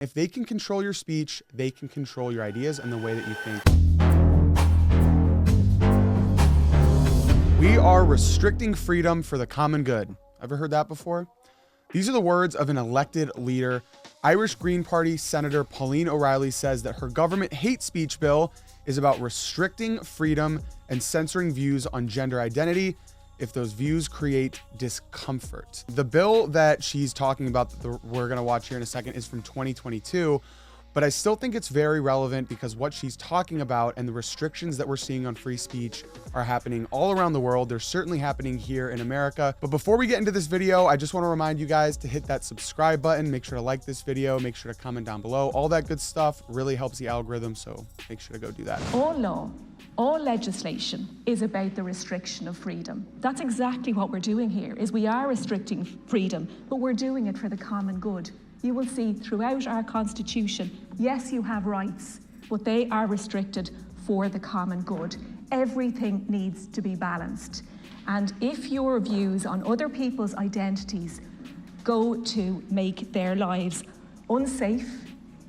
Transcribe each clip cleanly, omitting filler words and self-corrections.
If they can control your speech, they can control your ideas and the way that you think. We are restricting freedom for the common good. Ever heard that before? These are the words of an elected leader. Irish Green Party Senator Pauline OReilly says that her government hate speech bill is about restricting freedom and censoring views on gender identity if those views create discomfort. The bill that she's talking about that we're gonna watch here in a second is from 2022, but I still think it's very relevant because what she's talking about and the restrictions that we're seeing on free speech are happening all around the world. They're certainly happening here in America. But before we get into this video, I just want to remind you guys to hit that subscribe button. Make sure to like this video. Make sure to comment down below. All that good stuff really helps the algorithm, so make sure to go do that. All law, all legislation is about the restriction of freedom. That's exactly what we're doing here, is we are restricting freedom, but we're doing it for the common good. You will see throughout our Constitution, yes, you have rights, but they are restricted for the common good. Everything needs to be balanced. And if your views on other people's identities go to make their lives unsafe,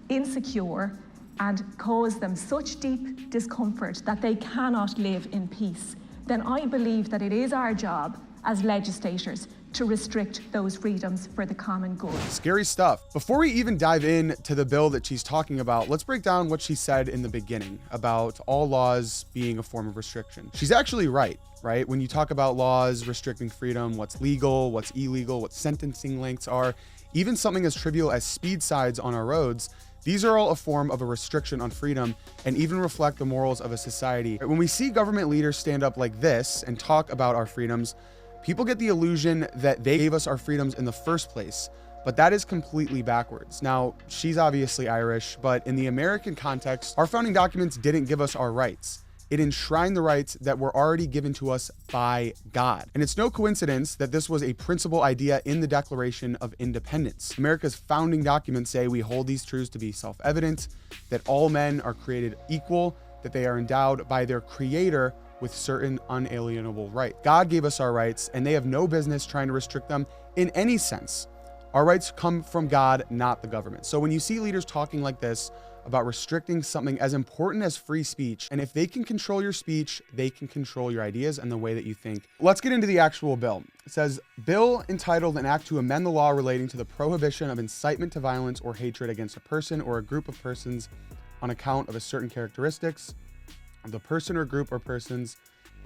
insecure, and cause them such deep discomfort that they cannot live in peace, then I believe that it is our job as legislators to restrict those freedoms for the common good. Scary stuff. Before we even dive into the bill that she's talking about, let's break down what she said in the beginning about all laws being a form of restriction. She's actually right? When you talk about laws restricting freedom, what's legal, what's illegal, what sentencing lengths are, even something as trivial as speed signs on our roads, these are all a form of a restriction on freedom and even reflect the morals of a society. When we see government leaders stand up like this and talk about our freedoms, people get the illusion that they gave us our freedoms in the first place, but that is completely backwards. Now, she's obviously Irish, but in the American context, our founding documents didn't give us our rights. It enshrined the rights that were already given to us by God. And it's no coincidence that this was a principal idea in the Declaration of Independence. America's founding documents say we hold these truths to be self-evident, that all men are created equal, that they are endowed by their creator with certain unalienable rights. God gave us our rights, and they have no business trying to restrict them in any sense. Our rights come from God, not the government. So when you see leaders talking like this about restricting something as important as free speech, and if they can control your speech, they can control your ideas and the way that you think. Let's get into the actual bill. It says, bill entitled an act to amend the law relating to the prohibition of incitement to violence or hatred against a person or a group of persons on account of a certain characteristics of the person or group or persons,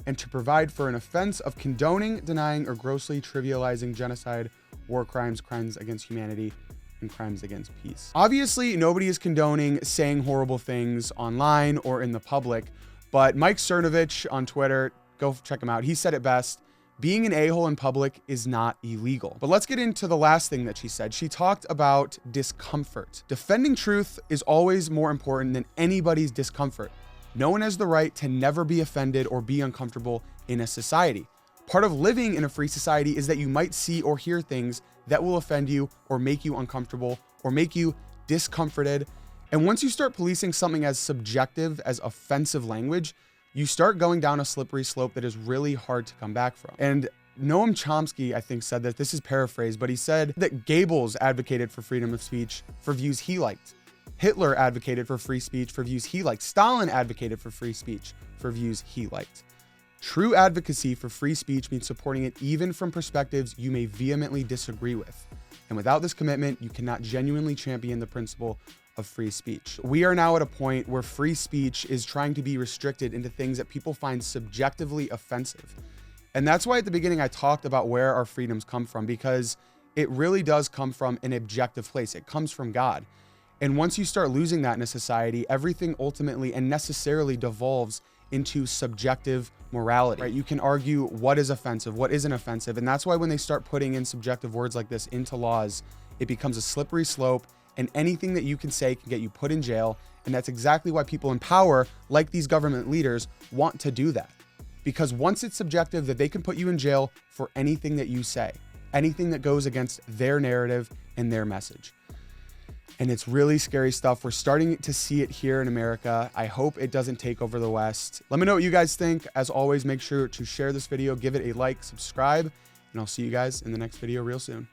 and to provide for an offense of condoning, denying, or grossly trivializing genocide, war crimes, crimes against humanity, and crimes against peace. Obviously, nobody is condoning saying horrible things online or in the public, but Mike Cernovich on Twitter, go check him out. He said it best. Being an a-hole in public is not illegal. But let's get into the last thing that she said. She talked about discomfort. Defending truth is always more important than anybody's discomfort. No one has the right to never be offended or be uncomfortable in a society. Part of living in a free society is that you might see or hear things that will offend you or make you uncomfortable or make you discomforted. And once you start policing something as subjective as offensive language, you start going down a slippery slope that is really hard to come back from. And Noam Chomsky, I think, said that, this is paraphrased, but he said that Goebbels advocated for freedom of speech for views he liked. Hitler advocated for free speech for views he liked. Stalin advocated for free speech for views he liked. True advocacy for free speech means supporting it even from perspectives you may vehemently disagree with. And without this commitment, you cannot genuinely champion the principle of free speech. We are now at a point where free speech is trying to be restricted into things that people find subjectively offensive. And that's why at the beginning I talked about where our freedoms come from, because it really does come from an objective place. It comes from God. And once you start losing that in a society, everything ultimately and necessarily devolves into subjective morality, right? You can argue what is offensive, what isn't offensive. And that's why when they start putting in subjective words like this into laws, it becomes a slippery slope, and anything that you can say can get you put in jail. And that's exactly why people in power, like these government leaders, want to do that. Because once it's subjective, that they can put you in jail for anything that you say, anything that goes against their narrative and their message. And it's really scary stuff. We're starting to see it here in America. I hope it doesn't take over the West. Let me know what you guys think. As always, make sure to share this video, give it a like, subscribe, and I'll see you guys in the next video real soon.